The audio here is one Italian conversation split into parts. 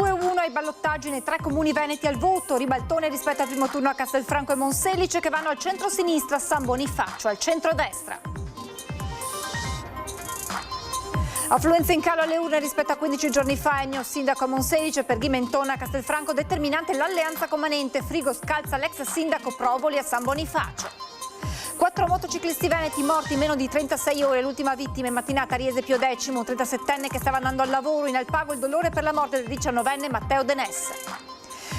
2-1 ai ballottaggi nei 3 comuni veneti al voto, ribaltone rispetto al primo turno a Castelfranco e Monselice, che vanno al centro-sinistra, San Bonifacio al centro-destra. Affluenza in calo alle urne rispetto a 15 giorni fa, Ennio sindaco a Monselice, per Ghimentona a Castelfranco determinante l'alleanza comanente, Frigo scalza l'ex sindaco Provoli a San Bonifacio. 4 motociclisti veneti morti in meno di 36 ore, l'ultima vittima in mattinata a Riese Pio X, un 37enne che stava andando al lavoro, in Alpago il dolore per la morte del 19enne Matteo Denesse.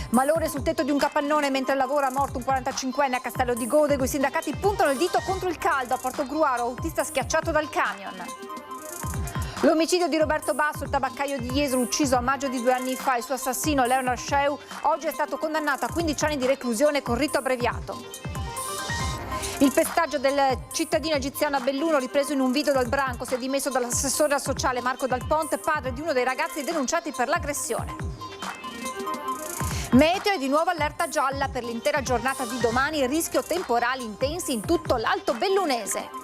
Malore sul tetto di un capannone mentre lavora, morto un 45enne a Castello di Godego, i sindacati puntano il dito contro il caldo a Portogruaro, autista schiacciato dal camion. L'omicidio di Roberto Basso, il tabaccaio di Jesolo, ucciso a maggio di 2 anni fa, il suo assassino Leonard Sheu oggi è stato condannato a 15 anni di reclusione con rito abbreviato. Il pestaggio del cittadino egiziano a Belluno, ripreso in un video dal branco, si è dimesso dall'assessore sociale Marco Dal Ponte, padre di uno dei ragazzi denunciati per l'aggressione. Meteo e di nuovo allerta gialla per l'intera giornata di domani, rischio temporali intensi in tutto l'Alto Bellunese.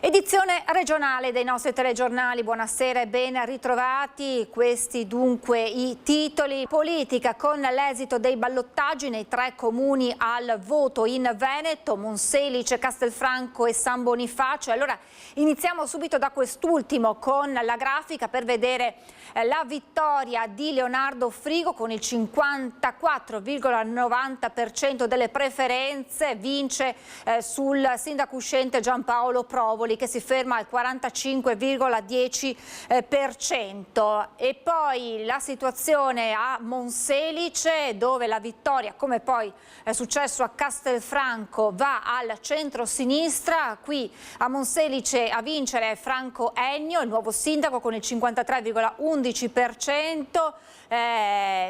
Edizione regionale dei nostri telegiornali, buonasera e ben ritrovati. Questi dunque i titoli. Politica con l'esito dei ballottaggi nei 3 comuni al voto in Veneto, Monselice, Castelfranco e San Bonifacio. Allora iniziamo subito da quest'ultimo con la grafica per vedere la vittoria di Leonardo Frigo con il 54,90% delle preferenze, vince sul sindaco uscente Giampaolo Provoli, che si ferma al 45,10%. E poi la situazione a Monselice, dove la vittoria, come poi è successo a Castelfranco, va al centro-sinistra. Qui a Monselice a vincere è Franco Ennio, il nuovo sindaco, con il 53,11%,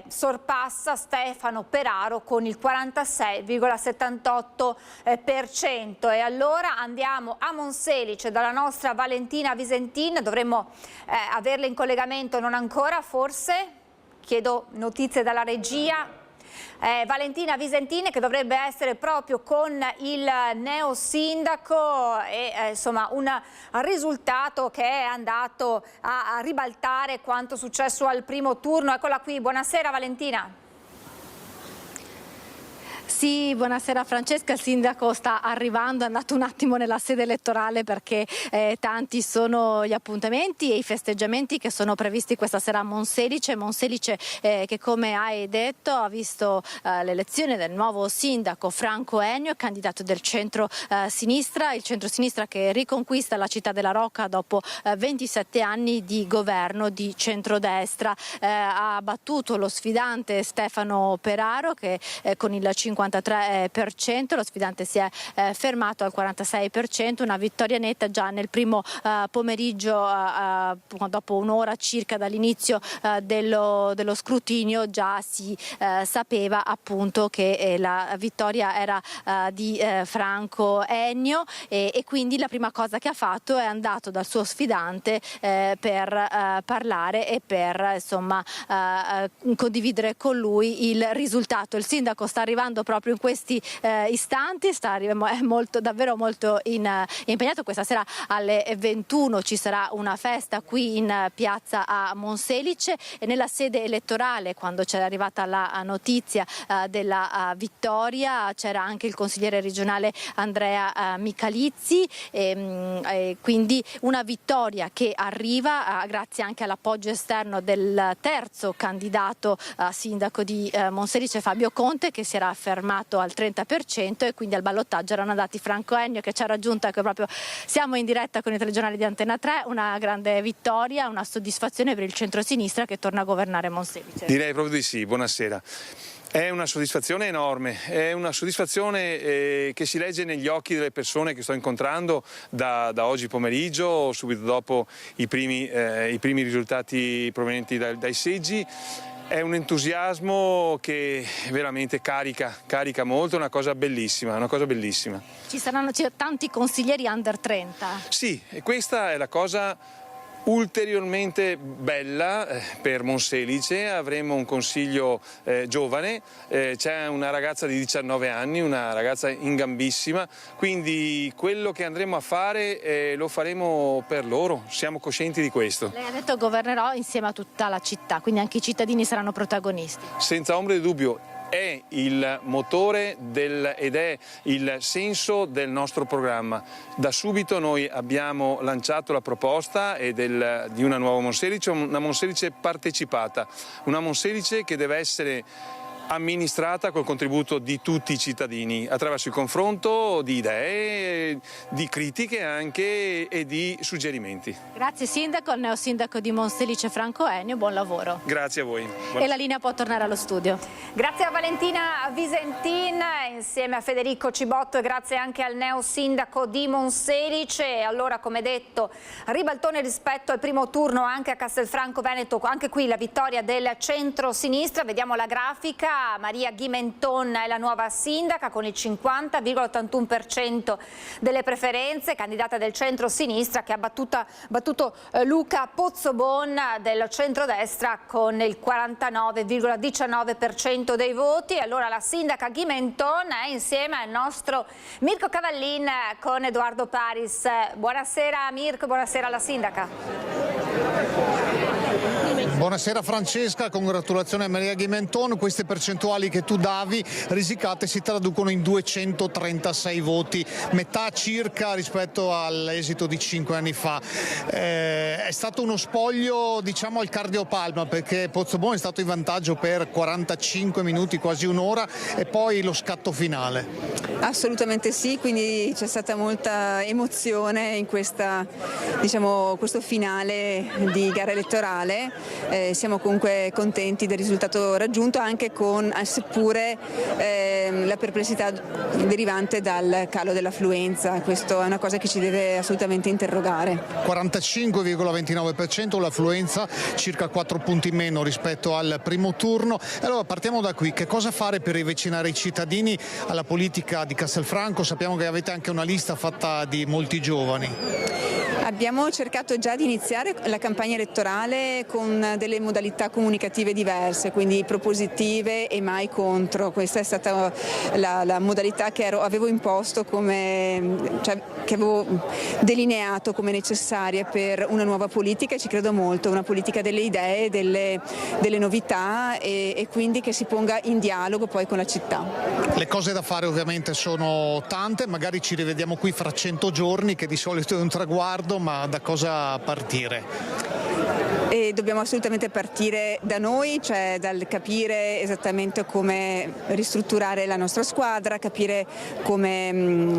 sorpassa Stefano Peraro con il 46,78%. E allora andiamo a Monselice dalla nostra Valentina Visentin. Dovremmo averle in collegamento, non ancora forse, chiedo notizie dalla regia. Valentina Visentin, che dovrebbe essere proprio con il neo sindaco, e insomma un risultato che è andato a ribaltare quanto successo al primo turno. Eccola qui, buonasera Valentina. Sì, buonasera Francesca, il sindaco sta arrivando, è andato un attimo nella sede elettorale perché tanti sono gli appuntamenti e i festeggiamenti che sono previsti questa sera a Monselice. Monselice che, come hai detto, ha visto l'elezione del nuovo sindaco Franco Ennio, candidato del centro-sinistra, il centro-sinistra che riconquista la città della Rocca dopo 27 anni di governo di centrodestra. Ha battuto lo sfidante Stefano Peraro che con il 53%, lo sfidante si è fermato al 46%, una vittoria netta già nel primo pomeriggio, dopo un'ora circa dall'inizio dello scrutinio. Già si sapeva appunto che la vittoria era di Franco Ennio, e quindi la prima cosa che ha fatto è andato dal suo sfidante per parlare e per insomma condividere con lui il risultato. Il sindaco sta arrivando proprio in questi istanti, è davvero molto impegnato. Questa sera alle 21 ci sarà una festa qui in piazza a Monselice, e nella sede elettorale, quando c'è arrivata la notizia della vittoria, c'era anche il consigliere regionale Andrea Michalizzi, quindi una vittoria che arriva grazie anche all'appoggio esterno del terzo candidato sindaco di Monselice, Fabio Conte, che si era fermato al 30%, e quindi al ballottaggio erano andati Franco Ennio, che ci ha raggiunto, ecco, proprio siamo in diretta con i telegiornali di Antena 3, una grande vittoria, una soddisfazione per il centro-sinistra che torna a governare Monselice. Direi proprio di sì, buonasera. È una soddisfazione enorme, è una soddisfazione che si legge negli occhi delle persone che sto incontrando da oggi pomeriggio, subito dopo i primi risultati provenienti dai seggi. È un entusiasmo che veramente carica molto, è una cosa bellissima, Ci saranno tanti consiglieri under 30? Sì, e questa è la cosa ulteriormente bella per Monselice. Avremo un consiglio giovane, c'è una ragazza di 19 anni, una ragazza in gambissima, quindi quello che andremo a fare lo faremo per loro, siamo coscienti di questo. Lei ha detto governerò insieme a tutta la città, quindi anche i cittadini saranno protagonisti. Senza ombra di dubbio. È il motore ed è il senso del nostro programma. Da subito noi abbiamo lanciato la proposta di una nuova Monselice, una Monselice partecipata, una Monselice che deve essere amministrata col contributo di tutti i cittadini attraverso il confronto di idee, di critiche anche e di suggerimenti. Grazie Sindaco, al neosindaco di Monselice Franco Ennio, buon lavoro. Grazie a voi. E la linea può tornare allo studio. Grazie a Valentina Visentin insieme a Federico Cibotto e grazie anche al neosindaco di Monselice. Allora, come detto, ribaltone rispetto al primo turno anche a Castelfranco Veneto, anche qui la vittoria del centro-sinistra. Vediamo la grafica. Maria Ghimenton è la nuova sindaca con il 50,81% delle preferenze, candidata del centro-sinistra che ha battuto Luca Pozzobon del centrodestra con il 49,19% dei voti. Allora la sindaca Ghimenton è insieme al nostro Mirko Cavallin con Edoardo Paris. Buonasera Mirko, buonasera alla sindaca. Buonasera Francesca, congratulazioni a Maria Ghimenton. Queste percentuali che tu davi risicate si traducono in 236 voti, metà circa rispetto all'esito di 5 anni fa. È stato uno spoglio, diciamo, al cardiopalma, perché Pozzobon è stato in vantaggio per 45 minuti, quasi un'ora, e poi lo scatto finale. Assolutamente sì, quindi c'è stata molta emozione in questo finale di gara elettorale. Siamo comunque contenti del risultato raggiunto, anche con seppure la perplessità derivante dal calo dell'affluenza. Questo è una cosa che ci deve assolutamente interrogare. 45,29% l'affluenza, circa 4 punti meno rispetto al primo turno. Allora partiamo da qui, che cosa fare per avvicinare i cittadini alla politica di Castelfranco? Sappiamo che avete anche una lista fatta di molti giovani. Abbiamo cercato già di iniziare la campagna elettorale con delle modalità comunicative diverse, quindi propositive e mai contro. Questa è stata la modalità che avevo imposto che avevo delineato come necessaria per una nuova politica, e ci credo molto, una politica delle idee, delle novità e quindi che si ponga in dialogo poi con la città. Le cose da fare ovviamente sono tante, magari ci rivediamo qui fra 100 giorni, che di solito è un traguardo, ma da cosa partire? E dobbiamo assolutamente partire da noi, cioè dal capire esattamente come ristrutturare la nostra squadra, capire come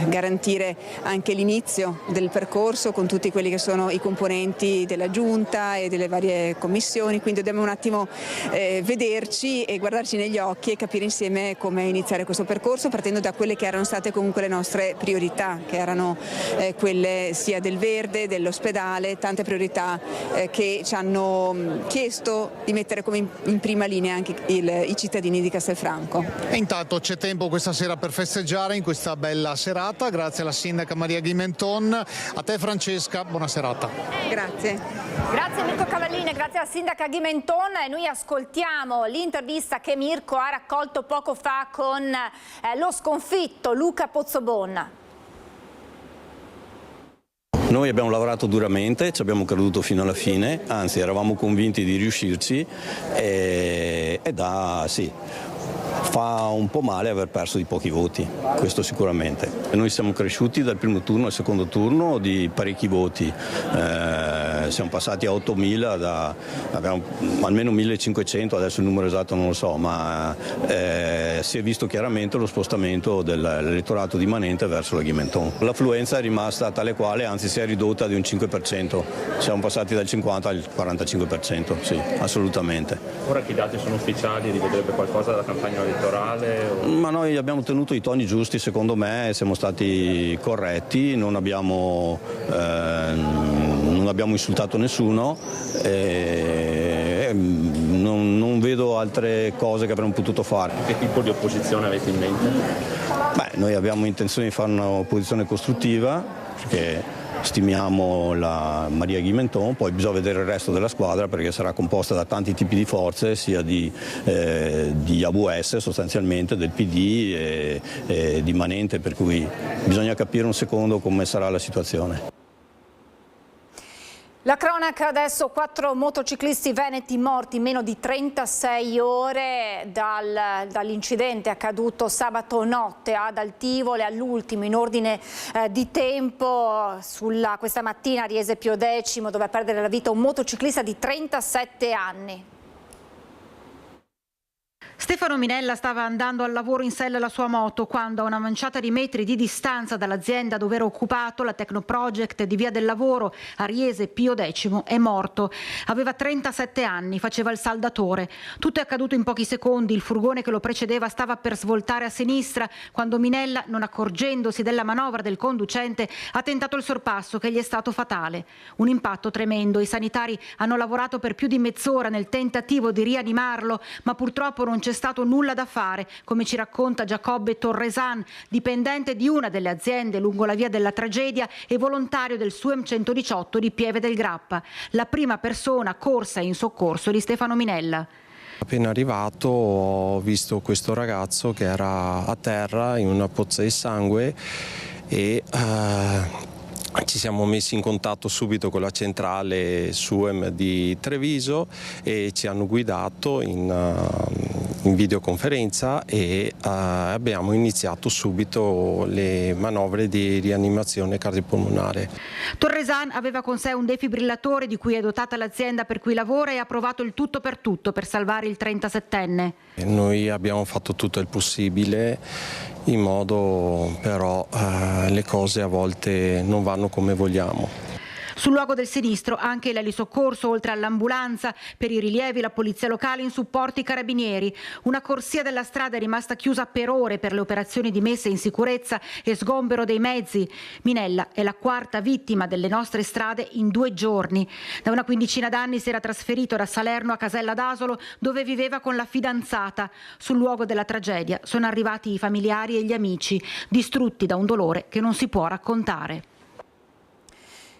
garantire anche l'inizio del percorso con tutti quelli che sono i componenti della giunta e delle varie commissioni, quindi dobbiamo un attimo vederci e guardarci negli occhi e capire insieme come iniziare questo percorso, partendo da quelle che erano state comunque le nostre priorità, che erano quelle sia del verde, dell'ospedale, tante priorità che ci hanno chiesto di mettere come in prima linea anche i cittadini di Castelfranco. E intanto c'è tempo questa sera per festeggiare in questa bella serata. Grazie alla sindaca Maria Ghimenton. A te Francesca, buona serata. Grazie. Grazie Mirko Cavallini, grazie alla sindaca Ghimenton. Noi ascoltiamo l'intervista che Mirko ha raccolto poco fa con lo sconfitto Luca Pozzobon. Noi abbiamo lavorato duramente, ci abbiamo creduto fino alla fine, anzi eravamo convinti di riuscirci fa un po' male aver perso di pochi voti, questo sicuramente. Noi siamo cresciuti dal primo turno al secondo turno di parecchi voti, siamo passati a 8.000, abbiamo almeno 1.500, adesso il numero esatto non lo so, ma si è visto chiaramente lo spostamento dell'elettorato di Manente verso la Ghimenton. L'affluenza è rimasta tale quale, anzi si è ridotta di un 5%, siamo passati dal 50 al 45%, sì, assolutamente. Ora che i dati sono ufficiali, rivedrebbe qualcosa dalla campagna elettorale? Ma noi abbiamo tenuto i toni giusti, secondo me, siamo stati corretti, non abbiamo insultato nessuno, non vedo altre cose che avremmo potuto fare. Che tipo di opposizione avete in mente? Noi abbiamo intenzione di fare un'opposizione costruttiva, perché stimiamo la Maria Ghimenton, poi bisogna vedere il resto della squadra perché sarà composta da tanti tipi di forze, sia di AVS sostanzialmente, del PD e di Manente, per cui bisogna capire un secondo come sarà la situazione. La cronaca adesso, 4 motociclisti veneti morti in meno di 36 ore dall'incidente accaduto sabato notte ad Altivole. All'ultimo in ordine di tempo questa mattina a Riese Pio X, dove a perdere la vita un motociclista di 37 anni. Stefano Minella stava andando al lavoro in sella alla sua moto quando, a una manciata di metri di distanza dall'azienda dove era occupato, la Tecnoproject di Via del Lavoro a Riese Pio X, è morto. Aveva 37 anni, faceva il saldatore. Tutto è accaduto in pochi secondi. Il furgone che lo precedeva stava per svoltare a sinistra quando Minella, non accorgendosi della manovra del conducente, ha tentato il sorpasso che gli è stato fatale. Un impatto tremendo. I sanitari hanno lavorato per più di mezz'ora nel tentativo di rianimarlo, ma purtroppo non c'è stato nulla da fare, come ci racconta Giacobbe Torresan, dipendente di una delle aziende lungo la via della tragedia e volontario del SUEM 118 di Pieve del Grappa, la prima persona corsa in soccorso di Stefano Minella. Appena arrivato ho visto questo ragazzo che era a terra in una pozza di sangue e ci siamo messi in contatto subito con la centrale SUEM di Treviso e ci hanno guidato in videoconferenza e abbiamo iniziato subito le manovre di rianimazione cardiopolmonare. Torresan aveva con sé un defibrillatore di cui è dotata l'azienda per cui lavora e ha provato il tutto per salvare il 37enne. Noi abbiamo fatto tutto il possibile, in modo però le cose a volte non vanno come vogliamo. Sul luogo del sinistro anche l'elisoccorso, oltre all'ambulanza, per i rilievi la polizia locale in supporto i carabinieri. Una corsia della strada è rimasta chiusa per ore per le operazioni di messa in sicurezza e sgombero dei mezzi. Minella è la 4ª vittima delle nostre strade in 2 giorni. Da una quindicina d'anni si era trasferito da Salerno a Casella d'Asolo, dove viveva con la fidanzata. Sul luogo della tragedia sono arrivati i familiari e gli amici, distrutti da un dolore che non si può raccontare.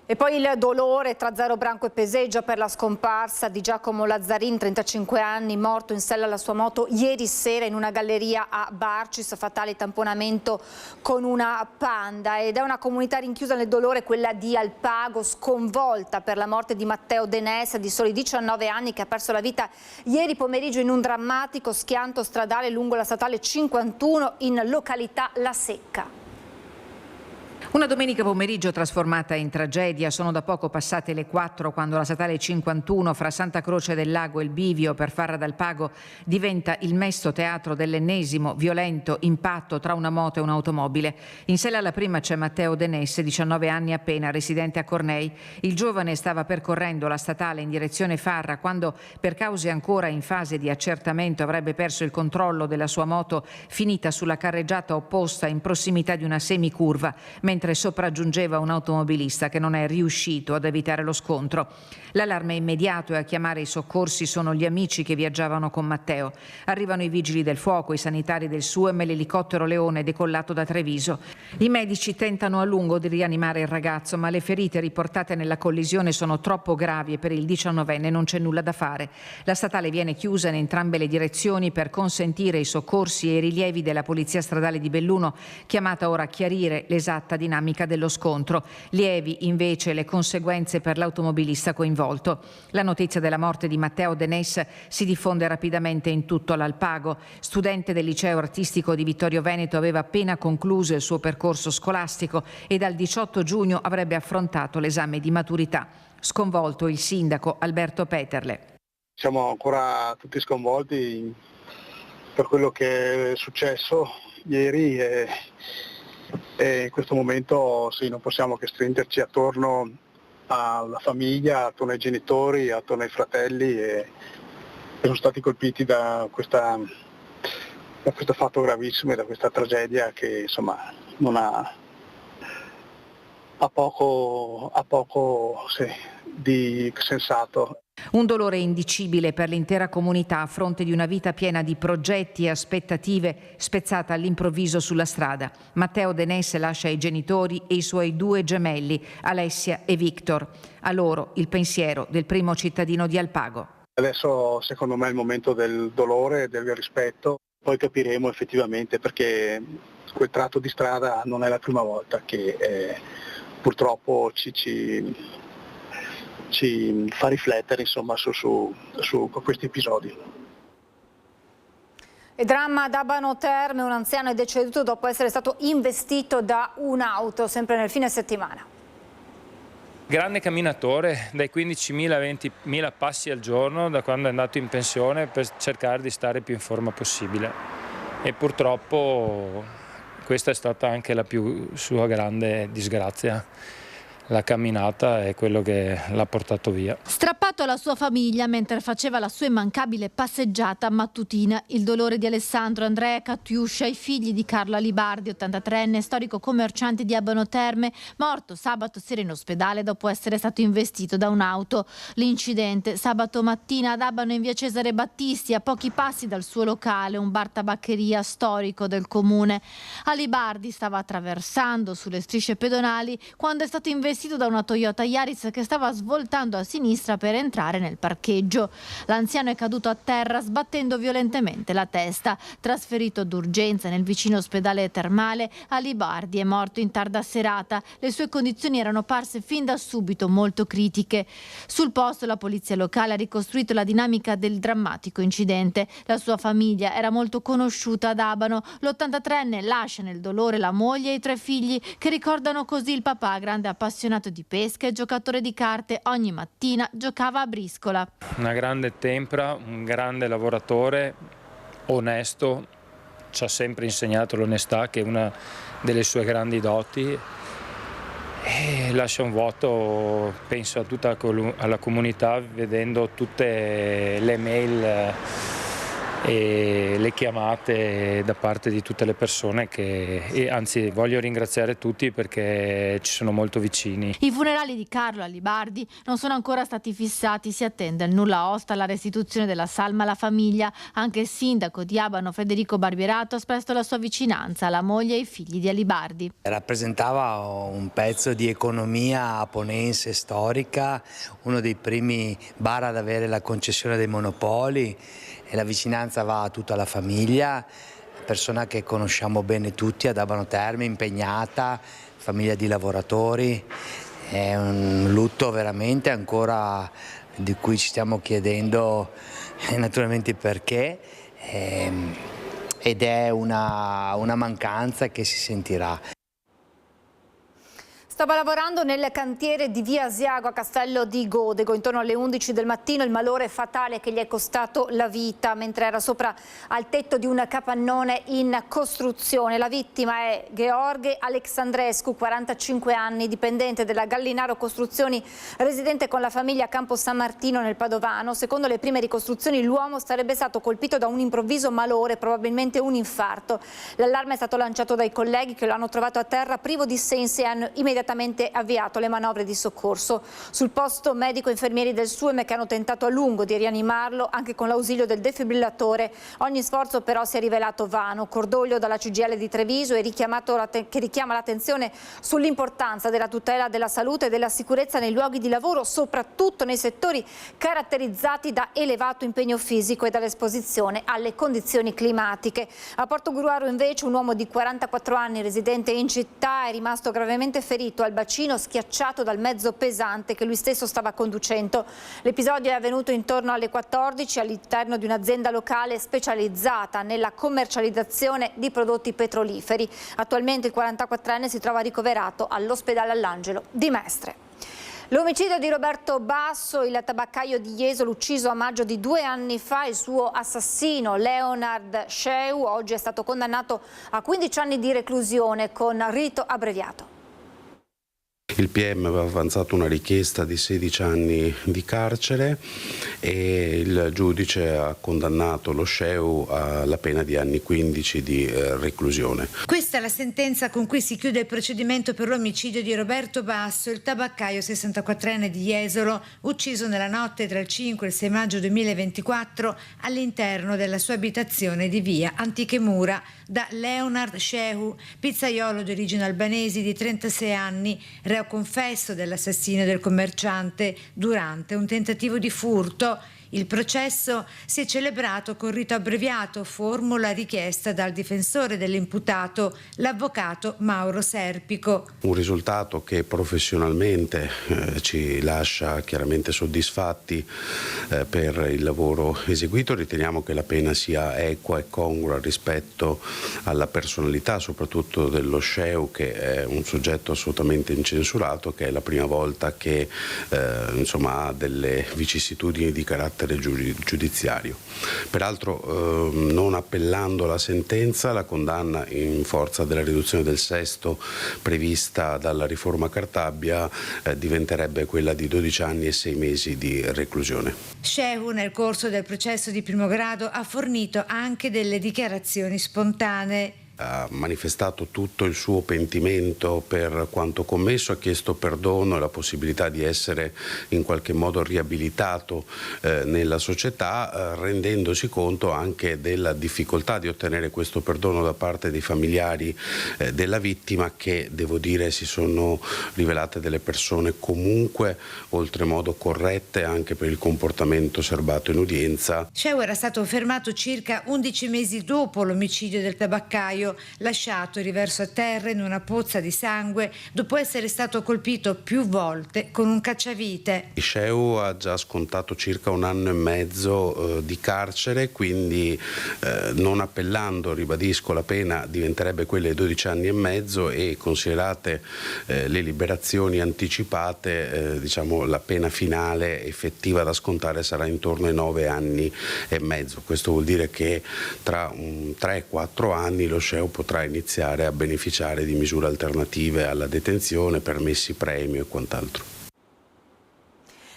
E poi il dolore tra Zero Branco e Peseggia per la scomparsa di Giacomo Lazzarin, 35 anni, morto in sella alla sua moto ieri sera in una galleria a Barcis, fatale tamponamento con una Panda. Ed è una comunità rinchiusa nel dolore, quella di Alpago, sconvolta per la morte di Matteo Denès, di soli 19 anni, che ha perso la vita ieri pomeriggio in un drammatico schianto stradale lungo la statale 51 in località La Secca. Una domenica pomeriggio trasformata in tragedia. Sono da poco passate le 4 quando la statale 51 fra Santa Croce del Lago e il bivio per Farra d'Alpago diventa il mesto teatro dell'ennesimo violento impatto tra una moto e un'automobile. In sella alla prima c'è Matteo Denès, 19 anni appena, residente a Cornei. Il giovane stava percorrendo la statale in direzione Farra quando, per cause ancora in fase di accertamento, avrebbe perso il controllo della sua moto finita sulla carreggiata opposta in prossimità di una semicurva, mentre sopraggiungeva un automobilista che non è riuscito ad evitare lo scontro. L'allarme è immediato e a chiamare i soccorsi sono gli amici che viaggiavano con Matteo. Arrivano i vigili del fuoco, i sanitari del SUEM e l'elicottero Leone decollato da Treviso. I medici tentano a lungo di rianimare il ragazzo, ma le ferite riportate nella collisione sono troppo gravi e per il 19enne non c'è nulla da fare. La statale viene chiusa in entrambe le direzioni per consentire i soccorsi e i rilievi della Polizia Stradale di Belluno, chiamata ora a chiarire l'esatta dinamica dello scontro. Lievi invece le conseguenze per l'automobilista coinvolto. La notizia della morte di Matteo Denès si diffonde rapidamente in tutto l'Alpago. Studente del liceo artistico di Vittorio Veneto, aveva appena concluso il suo percorso scolastico e dal 18 giugno avrebbe affrontato l'esame di maturità. Sconvolto il sindaco Alberto Peterle. Siamo ancora tutti sconvolti per quello che è successo ieri e in questo momento sì, non possiamo che stringerci attorno alla famiglia, attorno ai genitori, attorno ai fratelli che sono stati colpiti da questo fatto gravissimo e da questa tragedia che insomma non ha ha poco di sensato. Un dolore indicibile per l'intera comunità a fronte di una vita piena di progetti e aspettative spezzata all'improvviso sulla strada. Matteo Denesse lascia i genitori e i suoi 2 gemelli, Alessia e Victor. A loro il pensiero del primo cittadino di Alpago. Adesso secondo me è il momento del dolore e del rispetto, poi capiremo effettivamente, perché quel tratto di strada non è la prima volta che purtroppo ci fa riflettere, insomma, su questi episodi. E dramma ad Abano Terme, un anziano è deceduto dopo essere stato investito da un'auto, sempre nel fine settimana. Grande camminatore, dai 15.000 ai 20.000 passi al giorno da quando è andato in pensione per cercare di stare più in forma possibile. E purtroppo questa è stata anche la più sua grande disgrazia. La camminata è quello che l'ha portato via. Strappato alla sua famiglia mentre faceva la sua immancabile passeggiata mattutina. Il dolore di Alessandro, Andrea e Catiuscia, i figli di Carlo Alibardi, 83enne, storico commerciante di Abano Terme, morto sabato sera in ospedale dopo essere stato investito da un'auto. L'incidente sabato mattina ad Abano in via Cesare Battisti, a pochi passi dal suo locale, un bar tabaccheria storico del comune. Alibardi stava attraversando sulle strisce pedonali quando è stato investito da una Toyota Yaris che stava svoltando a sinistra per entrare nel parcheggio. L'anziano è caduto a terra sbattendo violentemente la testa. Trasferito d'urgenza nel vicino ospedale termale, Alibardi è morto in tarda serata. Le sue condizioni erano parse fin da subito molto critiche. Sul posto la polizia locale ha ricostruito la dinamica del drammatico incidente. La sua famiglia era molto conosciuta ad Abano. L'83enne lascia nel dolore la moglie e i 3 figli che ricordano così il papà, grande appassionato di pesca e giocatore di carte. Ogni mattina giocava a briscola. Una grande tempra, un grande lavoratore, onesto, ci ha sempre insegnato l'onestà che è una delle sue grandi doti e lascia un vuoto, penso, a tutta la comunità, vedendo tutte le mail e le chiamate da parte di tutte le persone e anzi voglio ringraziare tutti perché ci sono molto vicini. I funerali di Carlo Alibardi non sono ancora stati fissati, si attende il nulla osta alla restituzione della salma alla famiglia. Anche il sindaco di Abano Federico Barbierato ha espresso la sua vicinanza alla moglie e ai figli di Alibardi. Rappresentava un pezzo di economia aponense storica, uno dei primi bar ad avere la concessione dei monopoli, e la vicinanza va a tutta la famiglia, persona che conosciamo bene tutti ad Abano Terme, impegnata, famiglia di lavoratori. È un lutto veramente ancora di cui ci stiamo chiedendo naturalmente perché, ed è una mancanza che si sentirà. Stava lavorando nel cantiere di via Asiago a Castello di Godego. Intorno alle 11 del mattino il malore fatale che gli è costato la vita mentre era sopra al tetto di un capannone in costruzione. La vittima è Gheorghe Alexandrescu, 45 anni, dipendente della Gallinaro Costruzioni, residente con la famiglia a Campo San Martino nel Padovano. Secondo le prime ricostruzioni l'uomo sarebbe stato colpito da un improvviso malore, probabilmente un infarto. L'allarme è stato lanciato dai colleghi che lo hanno trovato a terra privo di sensi e hanno immediatamente avviato le manovre di soccorso. Sul posto medico infermieri del SUEM che hanno tentato a lungo di rianimarlo anche con l'ausilio del defibrillatore. Ogni sforzo però si è rivelato vano. Cordoglio dalla CGIL di Treviso che richiama l'attenzione sull'importanza della tutela della salute e della sicurezza nei luoghi di lavoro, soprattutto nei settori caratterizzati da elevato impegno fisico e dall'esposizione alle condizioni climatiche. A Portogruaro invece un uomo di 44 anni residente in città è rimasto gravemente ferito al bacino, schiacciato dal mezzo pesante che lui stesso stava conducendo. L'episodio è avvenuto intorno alle 14 all'interno di un'azienda locale specializzata nella commercializzazione di prodotti petroliferi. Attualmente il 44enne si trova ricoverato all'ospedale All'Angelo di Mestre. L'omicidio di Roberto Basso, il tabaccaio di Jesolo ucciso a maggio di 2 anni fa, il suo assassino Leonard Sceu oggi è stato condannato a 15 anni di reclusione con rito abbreviato. Il PM aveva avanzato una richiesta di 16 anni di carcere e il giudice ha condannato lo Sceu alla pena di anni 15 di reclusione. Questa è la sentenza con cui si chiude il procedimento per l'omicidio di Roberto Basso, il tabaccaio 64enne di Jesolo, ucciso nella notte tra il 5 e il 6 maggio 2024 all'interno della sua abitazione di via Antiche Mura da Leonard Sceu, pizzaiolo di origine albanesi di 36 anni, reo confesso dell'assassinio del commerciante durante un tentativo di furto. Il processo si è celebrato con rito abbreviato, formula richiesta dal difensore dell'imputato, l'avvocato Mauro Serpico. Un risultato che professionalmente ci lascia chiaramente soddisfatti per il lavoro eseguito. Riteniamo che la pena sia equa e congrua rispetto alla personalità, soprattutto dello Sceu, che è un soggetto assolutamente incensurato, che è la prima volta che ha delle vicissitudini di carattere giudiziario. Peraltro, non appellando la sentenza, la condanna in forza della riduzione del sesto prevista dalla riforma Cartabia diventerebbe quella di 12 anni e 6 mesi di reclusione. Sceu nel corso del processo di primo grado ha fornito anche delle dichiarazioni spontanee. Ha manifestato tutto il suo pentimento per quanto commesso, ha chiesto perdono e la possibilità di essere in qualche modo riabilitato nella società, rendendosi conto anche della difficoltà di ottenere questo perdono da parte dei familiari della vittima, che devo dire si sono rivelate delle persone comunque oltremodo corrette anche per il comportamento serbato in udienza. Sceu era stato fermato circa 11 mesi dopo l'omicidio del tabaccaio, lasciato riverso a terra in una pozza di sangue dopo essere stato colpito più volte con un cacciavite. Sceu ha già scontato circa 1 anno e mezzo di carcere, quindi non appellando, ribadisco, la pena diventerebbe quella di 12 anni e mezzo e considerate le liberazioni anticipate, la pena finale effettiva da scontare sarà intorno ai 9 anni e mezzo. Questo vuol dire che tra 3-4 anni lo Sceu potrà iniziare a beneficiare di misure alternative alla detenzione, permessi premio e quant'altro.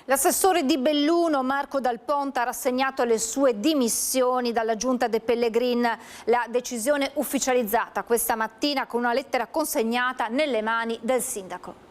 L'assessore di Belluno, Marco Dal Ponte, ha rassegnato le sue dimissioni dalla Giunta De Pellegrin. La decisione ufficializzata questa mattina con una lettera consegnata nelle mani del sindaco.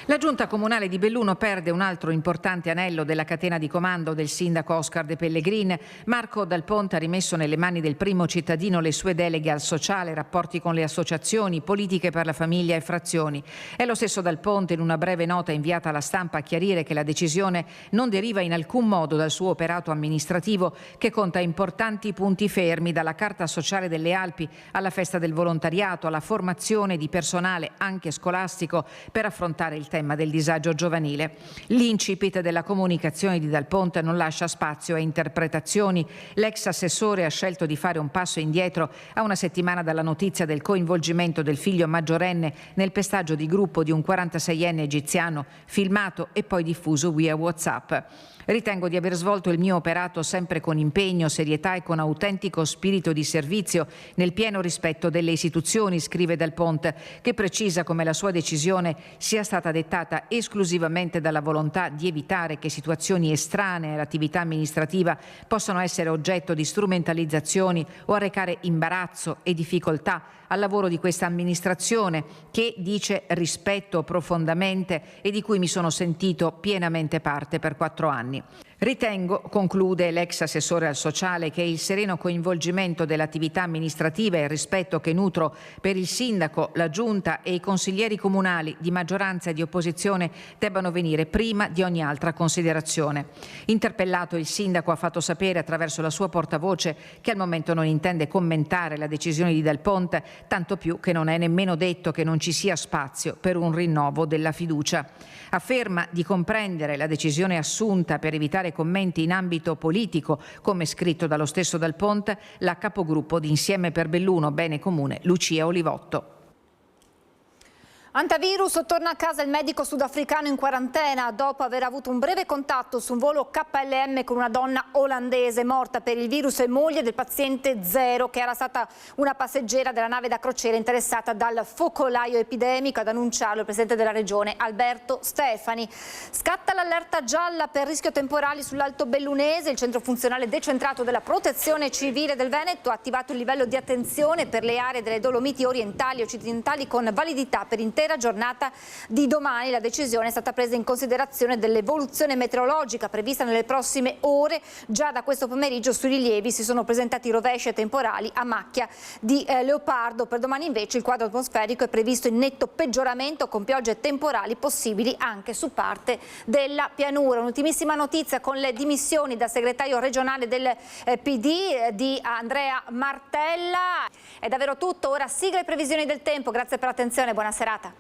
La Giunta Comunale di Belluno perde un altro importante anello della catena di comando del sindaco Oscar De Pellegrin. Marco Dal Ponte ha rimesso nelle mani del primo cittadino le sue deleghe al sociale, rapporti con le associazioni, politiche per la famiglia e frazioni. È lo stesso Dal Ponte, in una breve nota inviata alla stampa, a chiarire che la decisione non deriva in alcun modo dal suo operato amministrativo, che conta importanti punti fermi, dalla Carta Sociale delle Alpi alla Festa del Volontariato, alla formazione di personale anche scolastico per affrontare il tema del disagio giovanile. L'incipit della comunicazione di Dal Ponte non lascia spazio a interpretazioni. L'ex assessore ha scelto di fare un passo indietro a una settimana dalla notizia del coinvolgimento del figlio maggiorenne nel pestaggio di gruppo di un 46enne egiziano, filmato e poi diffuso via WhatsApp. Ritengo di aver svolto il mio operato sempre con impegno, serietà e con autentico spirito di servizio, nel pieno rispetto delle istituzioni, scrive Dal Ponte, che precisa come la sua decisione sia stata dettata esclusivamente dalla volontà di evitare che situazioni estranee all'attività amministrativa possano essere oggetto di strumentalizzazioni o arrecare imbarazzo e difficoltà al lavoro di questa amministrazione, che, dice, rispetto profondamente e di cui mi sono sentito pienamente parte per 4 anni. Ritengo, conclude l'ex assessore al sociale, che il sereno coinvolgimento dell'attività amministrativa e il rispetto che nutro per il sindaco, la giunta e i consiglieri comunali di maggioranza e di opposizione debbano venire prima di ogni altra considerazione. Interpellato, il sindaco ha fatto sapere attraverso la sua portavoce che al momento non intende commentare la decisione di Dal Ponte, tanto più che non è nemmeno detto che non ci sia spazio per un rinnovo della fiducia. Afferma di comprendere la decisione assunta per evitare commenti in ambito politico, come scritto dallo stesso Dal Ponte, la capogruppo di Insieme per Belluno Bene Comune Lucia Olivotto. Antivirus, torna a casa il medico sudafricano in quarantena dopo aver avuto un breve contatto su un volo KLM con una donna olandese morta per il virus e moglie del paziente zero, che era stata una passeggera della nave da crociera interessata dal focolaio epidemico. Ad annunciarlo il presidente della regione Alberto Stefani. Scatta l'allerta gialla per rischio temporali sull'Alto Bellunese. Il centro funzionale decentrato della Protezione Civile del Veneto ha attivato il livello di attenzione per le aree delle Dolomiti orientali e occidentali con validità per intera giornata di domani. La decisione è stata presa in considerazione dell'evoluzione meteorologica prevista nelle prossime ore. Già da questo pomeriggio sui rilievi si sono presentati rovesci e temporali a macchia di leopardo. Per domani invece il quadro atmosferico è previsto in netto peggioramento, con piogge temporali possibili anche su parte della pianura. Un'ultimissima notizia con le dimissioni da segretario regionale del PD di Andrea Martella. È davvero tutto, ora sigla e previsioni del tempo. Grazie per l'attenzione, buona serata.